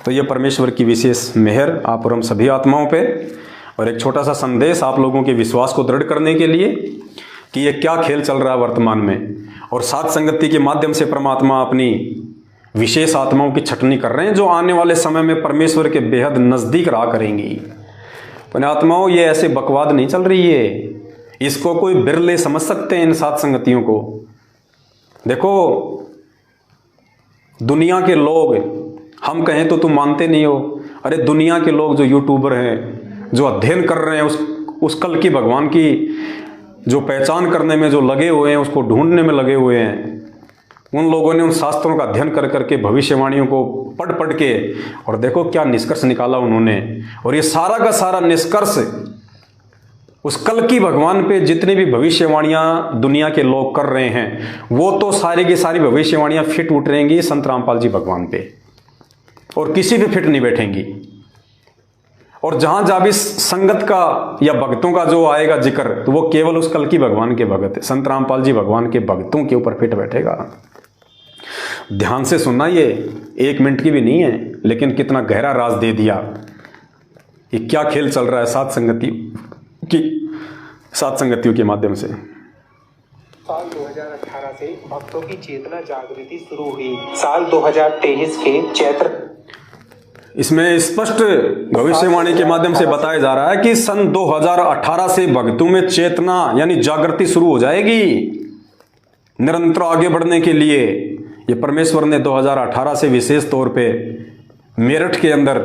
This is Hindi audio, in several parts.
तो ये परमेश्वर की विशेष मेहर आप और हम सभी आत्माओं पे, और एक छोटा सा संदेश आप लोगों के विश्वास को दृढ़ करने के लिए कि ये क्या खेल चल रहा है वर्तमान में, और साथ संगति के माध्यम से परमात्मा अपनी विशेष आत्माओं की छटनी कर रहे हैं जो आने वाले समय में परमेश्वर के बेहद नज़दीक रहा करेंगी। अपने आत्माओं, ये ऐसे बकवाद नहीं चल रही है, इसको कोई बिरले समझ सकते हैं इन साथ संगतियों को। देखो, दुनिया के लोग, हम कहें तो तुम मानते नहीं हो, अरे दुनिया के लोग जो यूट्यूबर हैं, जो अध्ययन कर रहे हैं उस कल की भगवान की जो पहचान करने में जो लगे हुए हैं, उसको ढूंढने में लगे हुए हैं, उन लोगों ने उन शास्त्रों का अध्ययन कर करके भविष्यवाणियों को पढ़ पढ़ के, और देखो क्या निष्कर्ष निकाला उन्होंने। और ये सारा का सारा निष्कर्ष उस कल की भगवान पे जितनी भी भविष्यवाणियां दुनिया के लोग कर रहे हैं, वो तो सारी की सारी भविष्यवाणियां फिट उठ रहेंगी संत रामपाल जी भगवान पे, और किसी भी फिट नहीं बैठेंगी। और जहां जहां भी संगत का या भक्तों का जो आएगा जिक्र, तो वो केवल उस कल की भगवान के भगत, संत रामपाल जी भगवान के भक्तों के ऊपर फिट बैठेगा। ध्यान से सुनना, ये 1 मिनट की भी नहीं है, लेकिन कितना गहरा राज दे दिया। ये क्या खेल चल रहा है सात संगतियों के माध्यम से। साल 2018 से भक्तों की चेतना जागृति शुरू हुई। साल 2023 के चैत्र, इसमें स्पष्ट भविष्यवाणी के माध्यम से बताया जा रहा है कि सन 2018 से भक्तों में चेतना यानी जागृति शुरू हो जाएगी निरंतर आगे बढ़ने के लिए। ये परमेश्वर ने 2018 से विशेष तौर पे मेरठ के अंदर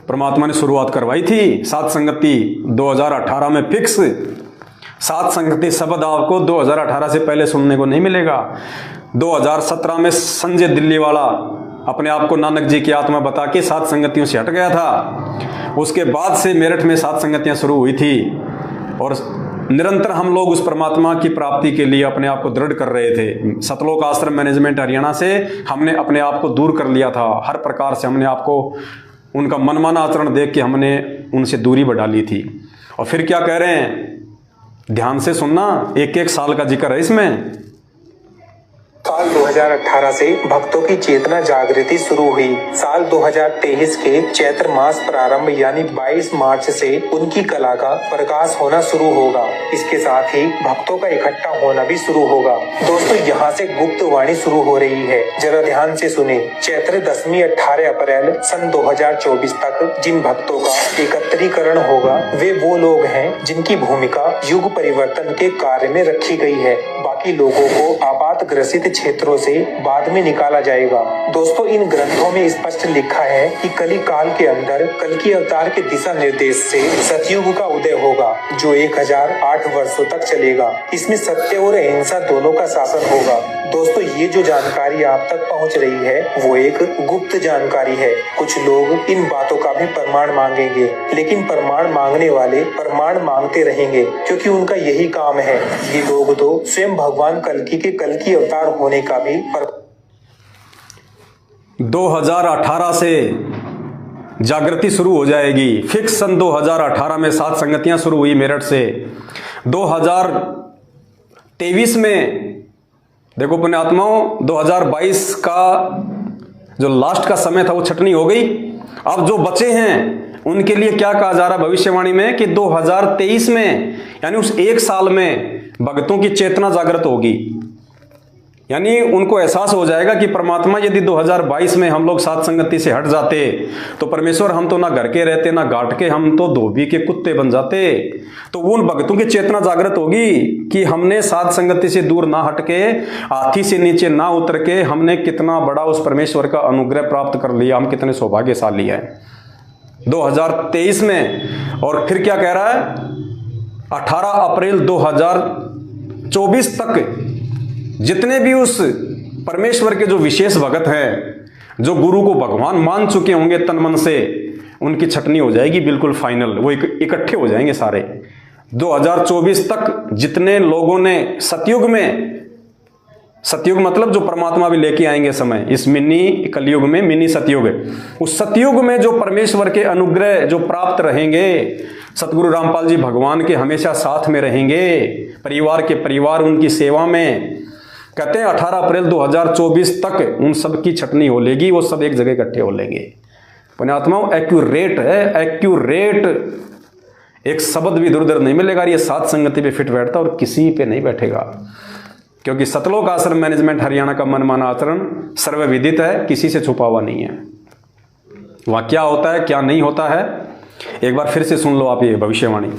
परमात्मा ने शुरुआत करवाई थी। सात संगति 2018 में फिक्स। सात संगति शब्द आपको 2018 से पहले सुनने को नहीं मिलेगा। 2017 में संजय दिल्ली वाला अपने आप को नानक जी की आत्मा बता के सात संगतियों से हट गया था। उसके बाद से मेरठ में सात संगतियां शुरू हुई थी, और निरंतर हम लोग उस परमात्मा की प्राप्ति के लिए अपने आप को दृढ़ कर रहे थे। सतलोक आश्रम मैनेजमेंट हरियाणा से हमने अपने आप को दूर कर लिया था। हर प्रकार से हमने आपको उनका मनमाना आचरण देख के हमने उनसे दूरी बढ़ा ली थी। और फिर क्या कह रहे हैं, ध्यान से सुनना, 1-1 साल का जिक्र है इसमें। साल 2018 से भक्तों की चेतना जागृति शुरू हुई। साल 2023 के चैत्र मास प्रारंभ यानी 22 मार्च से उनकी कला का प्रकाश होना शुरू होगा। इसके साथ ही भक्तों का इकट्ठा होना भी शुरू होगा। दोस्तों, यहाँ से गुप्त वाणी शुरू हो रही है, जरा ध्यान से सुने। चैत्र दशमी 18 अप्रैल सन 2024 तक जिन भक्तों का एकत्रीकरण होगा, वे वो लोग हैं जिनकी भूमिका युग परिवर्तन के कार्य में रखी गई है। बाकी लोगों को आपात ग्रसित क्षेत्रों से बाद में निकाला जाएगा। दोस्तों, इन ग्रंथों में स्पष्ट लिखा है कि कली काल के अंदर कल की अवतार के दिशा निर्देश से सतयुग का उदय होगा, जो 1008 वर्षों तक चलेगा। इसमें सत्य और अहिंसा दोनों का शासन होगा। दोस्तों, ये जो जानकारी आप तक पहुंच रही है, वो एक गुप्त जानकारी है। कुछ लोग इन बातों का भी प्रमाण मांगेंगे, लेकिन प्रमाण मांगने वाले प्रमाण मांगते रहेंगे, क्योंकि उनका यही काम है। ये लोग तो स्वयं भगवान कल्कि के कल की अवतार होने का भी 2018 से जागृति शुरू हो जाएगी। फिक्स सन 2018 में सात संगतियां शुरू हुई मेरठ से। 2023 में देखो अपने आत्माओं, 2022 का जो लास्ट का समय था वो छटनी हो गई। अब जो बचे हैं उनके लिए क्या कहा जा रहा है भविष्यवाणी में कि 2023 में यानी उस 1 साल में भक्तों की चेतना जागृत होगी। यानी उनको एहसास हो जाएगा कि परमात्मा यदि 2022 में हम लोग सात संगति से हट जाते तो परमेश्वर हम तो ना घर के रहते ना घाट के, हम तो धोबी के कुत्ते बन जाते। तो उन भक्तों की चेतना जागृत होगी कि हमने सात संगति से दूर ना हट के, हाथी से नीचे ना उतर के हमने कितना बड़ा उस परमेश्वर का अनुग्रह प्राप्त कर लिया, हम कितने सौभाग्यशाली हैं 2023 में। और फिर क्या कह रहा है, 18 अप्रैल 2024 तक जितने भी उस परमेश्वर के जो विशेष भगत हैं, जो गुरु को भगवान मान चुके होंगे तन मन से, उनकी छटनी हो जाएगी बिल्कुल फाइनल। वो इकट्ठे हो जाएंगे सारे। 2024 तक जितने लोगों ने सतयुग में, सतयुग मतलब जो परमात्मा भी लेके आएंगे समय, इस मिनी कलयुग में मिनी सतयुग, उस सतयुग में जो परमेश्वर के अनुग्रह जो प्राप्त रहेंगे, सतगुरु रामपाल जी भगवान के हमेशा साथ में रहेंगे, परिवार के परिवार उनकी सेवा में। कहते हैं 18 अप्रैल 2024 तक उन सब की छटनी हो लेगी, वो सब एक जगह इकट्ठे हो लेंगे। पुण्यात्माओं एक्यूरेट है, एक्यूरेट। एक शब्द भी इधर उधर नहीं मिलेगा। ये सात संगति पे फिट बैठता और किसी पे नहीं बैठेगा, क्योंकि सतलोक आश्रम मैनेजमेंट हरियाणा का मनमाना आचरण सर्वविदित है, किसी से छुपा हुआ नहीं है। वहां क्या होता है क्या नहीं होता है, एक बार फिर से सुन लो आप ये भविष्यवाणी।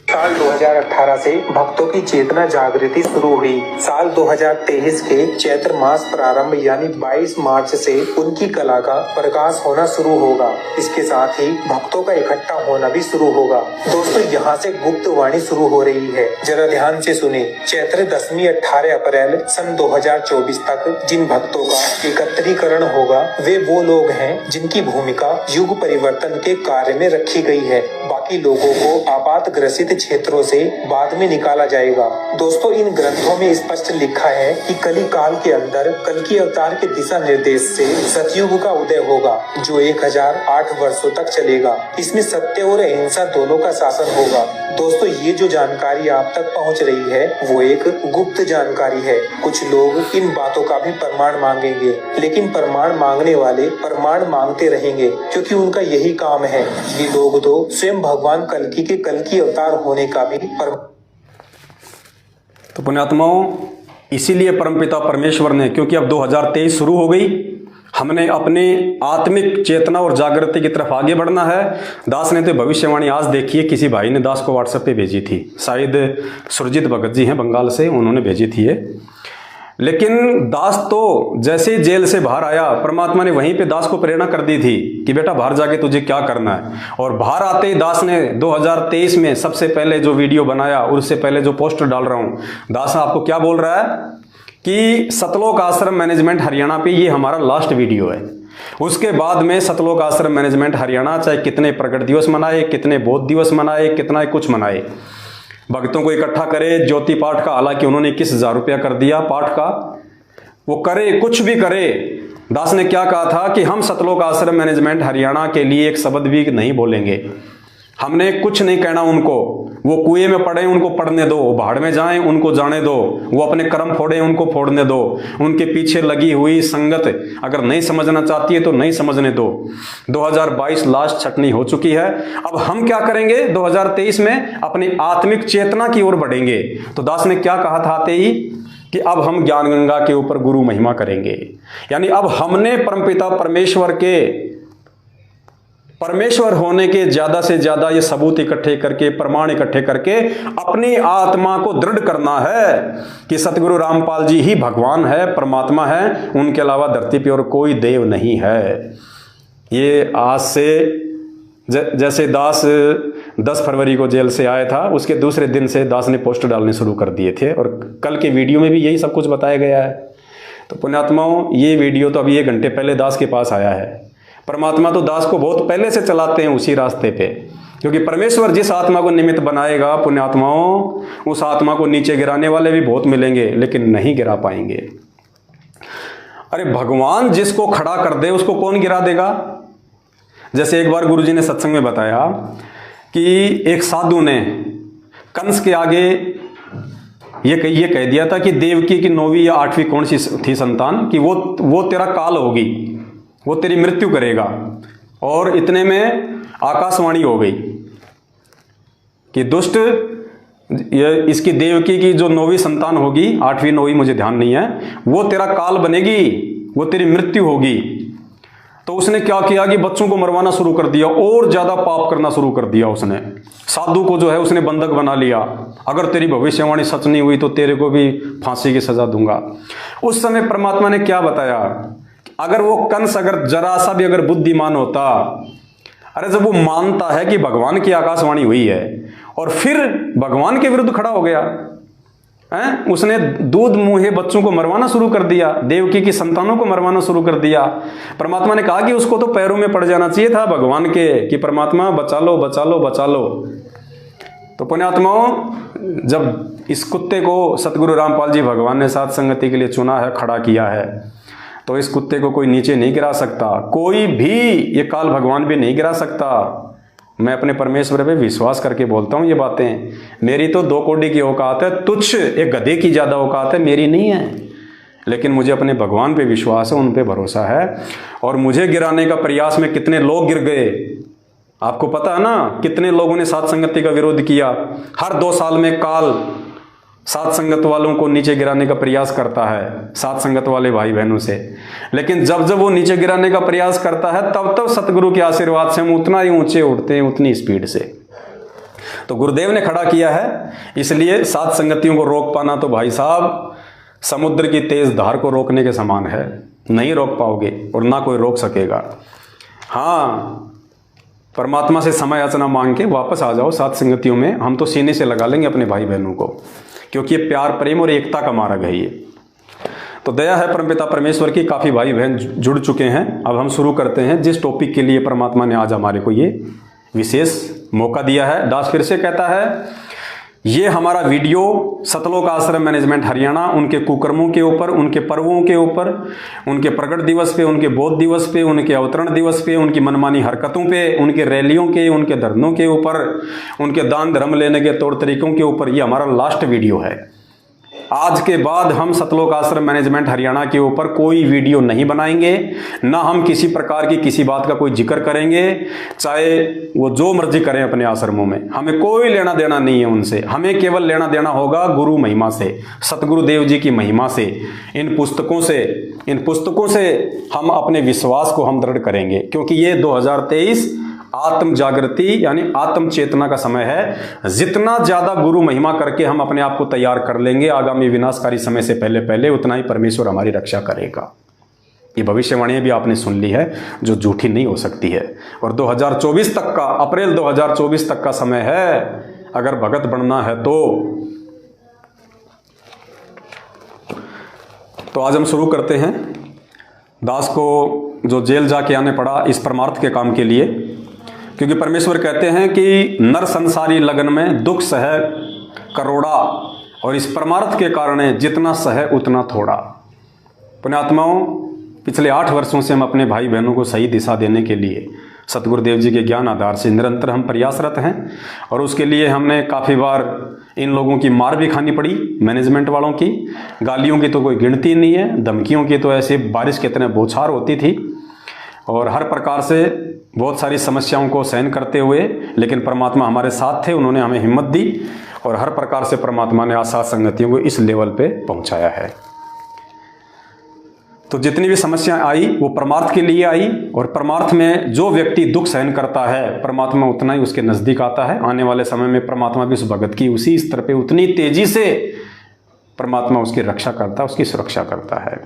साल 2018 से भक्तों की चेतना जागृति शुरू हुई। साल 2023 के चैत्र मास प्रारंभ यानी 22 मार्च से उनकी कला का प्रकाश होना शुरू होगा। इसके साथ ही भक्तों का इकट्ठा होना भी शुरू होगा। दोस्तों यहाँ से गुप्त वाणी शुरू हो रही है, जरा ध्यान से सुने। चैत्र दशमी 18 अप्रैल सन 2024 तक जिन भक्तों का एकत्रीकरण होगा वे वो लोग हैं जिनकी भूमिका युग परिवर्तन के कार्य में रखी गई है। बाकी लोगों को आपात ग्रसित क्षेत्रों से बाद में निकाला जाएगा। दोस्तों इन ग्रंथों में स्पष्ट लिखा है कि कली काल के अंदर कल्कि अवतार के दिशा निर्देश से सतयुग का उदय होगा, जो 1008 वर्षों तक चलेगा। इसमें सत्य और अहिंसा दोनों का शासन होगा। दोस्तों ये जो जानकारी आप तक पहुंच रही है वो एक गुप्त जानकारी है। कुछ लोग इन बातों का भी प्रमाण मांगेंगे, लेकिन प्रमाण मांगने वाले प्रमाण मांगते रहेंगे, क्योंकि उनका यही काम है। ये लोग तो स्वयं भगवान कल्कि के कल्कि अवतार होने का भी तो पुण्यात्माओं इसीलिए परमपिता परमेश्वर ने, क्योंकि अब 2023 शुरू हो गई, हमने अपने आत्मिक चेतना और जागृति की तरफ आगे बढ़ना है। दास ने तो भविष्यवाणी आज देखी है, किसी भाई ने दास को व्हाट्सएप पे भेजी थी, शायद सुरजीत भगत जी हैं बंगाल से, उन्होंने भेजी थी ये। लेकिन दास तो जैसे ही जेल से बाहर आया, परमात्मा ने वहीं पे दास को प्रेरणा कर दी थी कि बेटा बाहर जाके तुझे क्या करना है। और बाहर आते ही दास ने 2023 में सबसे पहले जो वीडियो बनाया, उससे पहले जो पोस्टर डाल रहा हूं, दास आपको क्या बोल रहा है कि सतलोक आश्रम मैनेजमेंट हरियाणा पे ये हमारा लास्ट वीडियो है। उसके बाद में सतलोक आश्रम मैनेजमेंट हरियाणा चाहे कितने प्रकट दिवस मनाए, कितने बौद्ध दिवस मनाए, कितना कुछ मनाए, भक्तों को इकट्ठा करे, ज्योति पाठ का, हालांकि उन्होंने 21,000 रुपया कर दिया पाठ का, वो करे कुछ भी करे। दास ने क्या कहा था कि हम सतलोक आश्रम मैनेजमेंट हरियाणा के लिए एक शब्द भी नहीं बोलेंगे, हमने कुछ नहीं कहना उनको। वो कुएं में पड़े उनको पड़ने दो, भाड़ में जाएं उनको जाने दो, वो अपने कर्म फोड़े उनको फोड़ने दो। उनके पीछे लगी हुई संगत अगर नहीं समझना चाहती है तो नहीं समझने दो। 2022 लास्ट छटनी हो चुकी है। अब हम क्या करेंगे 2023 में, अपनी आत्मिक चेतना की ओर बढ़ेंगे। तो दास ने क्या कहा था आते ही कि अब हम ज्ञान गंगा के ऊपर गुरु महिमा करेंगे, यानी अब हमने परमपिता परमेश्वर होने के ज्यादा से ज्यादा ये सबूत इकट्ठे करके, प्रमाण इकट्ठे करके अपनी आत्मा को दृढ़ करना है कि सतगुरु रामपाल जी ही भगवान है, परमात्मा है, उनके अलावा धरती पर और कोई देव नहीं है। ये आज से जैसे दास 10 फरवरी को जेल से आया था, उसके दूसरे दिन से दास ने पोस्ट डालने शुरू कर दिए थे, और कल के वीडियो में भी यही सब कुछ बताया गया है। तो पुण्यात्माओं ये वीडियो तो अभी 1 घंटे पहले दास के पास आया है। परमात्मा तो दास को बहुत पहले से चलाते हैं उसी रास्ते पे, क्योंकि परमेश्वर जिस आत्मा को निमित्त बनाएगा पुण्यात्माओं, उस आत्मा को नीचे गिराने वाले भी बहुत मिलेंगे, लेकिन नहीं गिरा पाएंगे। अरे भगवान जिसको खड़ा कर दे उसको कौन गिरा देगा। जैसे एक बार गुरुजी ने सत्संग में बताया कि एक साधु ने कंस के आगे ये कह दिया था कि देवकी की 9वीं या 8वीं कौन सी थी संतान, कि वो तेरा काल होगी, वो तेरी मृत्यु करेगा। और इतने में आकाशवाणी हो गई कि दुष्ट, ये इसकी देवकी की जो 9वीं संतान होगी, 8वीं 9वीं मुझे ध्यान नहीं है, वो तेरा काल बनेगी, वो तेरी मृत्यु होगी। तो उसने क्या किया कि बच्चों को मरवाना शुरू कर दिया, और ज्यादा पाप करना शुरू कर दिया। उसने साधु को जो है उसने बंधक बना लिया, अगर तेरी भविष्यवाणी सच नहीं हुई तो तेरे को भी फांसी की सजा दूंगा। उस समय परमात्मा ने क्या बताया, अगर वो कंस अगर जरा सा भी अगर बुद्धिमान होता, अरे जब वो मानता है कि भगवान की आकाशवाणी हुई है और फिर भगवान के विरुद्ध खड़ा हो गया, उसने दूध मुंहे बच्चों को मरवाना शुरू कर दिया, देवकी की संतानों को मरवाना शुरू कर दिया। परमात्मा ने कहा कि उसको तो पैरों में पड़ जाना चाहिए था भगवान के, कि परमात्मा बचा लो बचा लो बचा लो। तो पुण्यात्माओं, जब इस कुत्ते को सतगुरु रामपाल जी भगवान ने साथ संगति के लिए चुना है, खड़ा किया है, तो इस कुत्ते को कोई नीचे नहीं गिरा सकता, कोई भी, ये काल भगवान भी नहीं गिरा सकता। मैं अपने परमेश्वर पे विश्वास करके बोलता हूँ ये बातें। मेरी तो 2 कौड़ी की औकात है, तुच्छ एक गधे की ज्यादा औकात है, मेरी नहीं है। लेकिन मुझे अपने भगवान पे विश्वास है, उन पे भरोसा है। और मुझे गिराने का प्रयास में कितने लोग गिर गए, आपको पता है ना, कितने लोगों ने साथ संगति का विरोध किया। हर 2 साल में काल साथ संगत वालों को नीचे गिराने का प्रयास करता है, साथ संगत वाले भाई बहनों से। लेकिन जब जब वो नीचे गिराने का प्रयास करता है, तब तब सतगुरु के आशीर्वाद से हम उतना ही ऊंचे उठते हैं, उतनी स्पीड से। तो गुरुदेव ने खड़ा किया है, इसलिए साथ संगतियों को रोक पाना तो भाई साहब समुद्र की तेज धार को रोकने के समान है। नहीं रोक पाओगे और ना कोई रोक सकेगा। हाँ, परमात्मा से समय याचना मांग के वापस आ जाओ साथ संगतियों में, हम तो सीने से लगा लेंगे अपने भाई बहनों को, क्योंकि ये प्यार, प्रेम और एकता का मार्ग है ये। तो दया है परमपिता परमेश्वर की, काफ़ी भाई बहन जुड़ चुके हैं। अब हम शुरू करते हैं जिस टॉपिक के लिए परमात्मा ने आज हमारे को ये विशेष मौका दिया है। दास फिर से कहता है, ये हमारा वीडियो सतलोक आश्रम मैनेजमेंट हरियाणा उनके कुकर्मों के ऊपर, उनके पर्वों के ऊपर, उनके प्रकट दिवस पे, उनके बोध दिवस पे, उनके अवतरण दिवस पे, उनकी मनमानी हरकतों पे, उनके रैलियों के, उनके धरनों के ऊपर, उनके दान धर्म लेने के तौर तरीकों के ऊपर, ये हमारा लास्ट वीडियो है। आज के बाद हम सतलोक आश्रम मैनेजमेंट हरियाणा के ऊपर कोई वीडियो नहीं बनाएंगे, ना हम किसी प्रकार की किसी बात का कोई जिक्र करेंगे, चाहे वो जो मर्जी करें अपने आश्रमों में, हमें कोई लेना देना नहीं है उनसे। हमें केवल लेना देना होगा गुरु महिमा से, सतगुरुदेव जी की महिमा से, इन पुस्तकों से हम अपने विश्वास को हम दृढ़ करेंगे, क्योंकि ये 2023 आत्म जागृति यानी आत्म चेतना का समय है। जितना ज्यादा गुरु महिमा करके हम अपने आप को तैयार कर लेंगे आगामी विनाशकारी समय से पहले पहले, उतना ही परमेश्वर हमारी रक्षा करेगा। ये भविष्यवाणी भी आपने सुन ली है, जो झूठी नहीं हो सकती है। और 2024 तक का, अप्रैल 2024 तक का समय है अगर भगत बनना है तो आज हम शुरू करते हैं। दास को जो जेल जाके आने पड़ा इस परमार्थ के काम के लिए, क्योंकि परमेश्वर कहते हैं कि नर संसारी लगन में दुख सह करोड़ा, और इस परमार्थ के कारण जितना सह उतना थोड़ा। पुण्यात्माओं, पिछले 8 वर्षों से हम अपने भाई बहनों को सही दिशा देने के लिए सतगुरुदेव जी के ज्ञान आधार से निरंतर हम प्रयासरत हैं। और उसके लिए हमने काफ़ी बार इन लोगों की मार भी खानी पड़ी, मैनेजमेंट वालों की। गालियों की तो कोई गिनती नहीं है, धमकियों की तो ऐसे बारिश के तरह बौछार होती थी, और हर प्रकार से बहुत सारी समस्याओं को सहन करते हुए, लेकिन परमात्मा हमारे साथ थे, उन्होंने हमें हिम्मत दी, और हर प्रकार से परमात्मा ने आसाद संगतियों को इस लेवल पे पहुंचाया है। तो जितनी भी समस्या आई वो परमार्थ के लिए आई, और परमार्थ में जो व्यक्ति दुख सहन करता है परमात्मा उतना ही उसके नज़दीक आता है। आने वाले समय में परमात्मा भी उस भगत की उसी स्तर पे उतनी तेजी से परमात्मा उसकी रक्षा करता है, उसकी सुरक्षा करता है।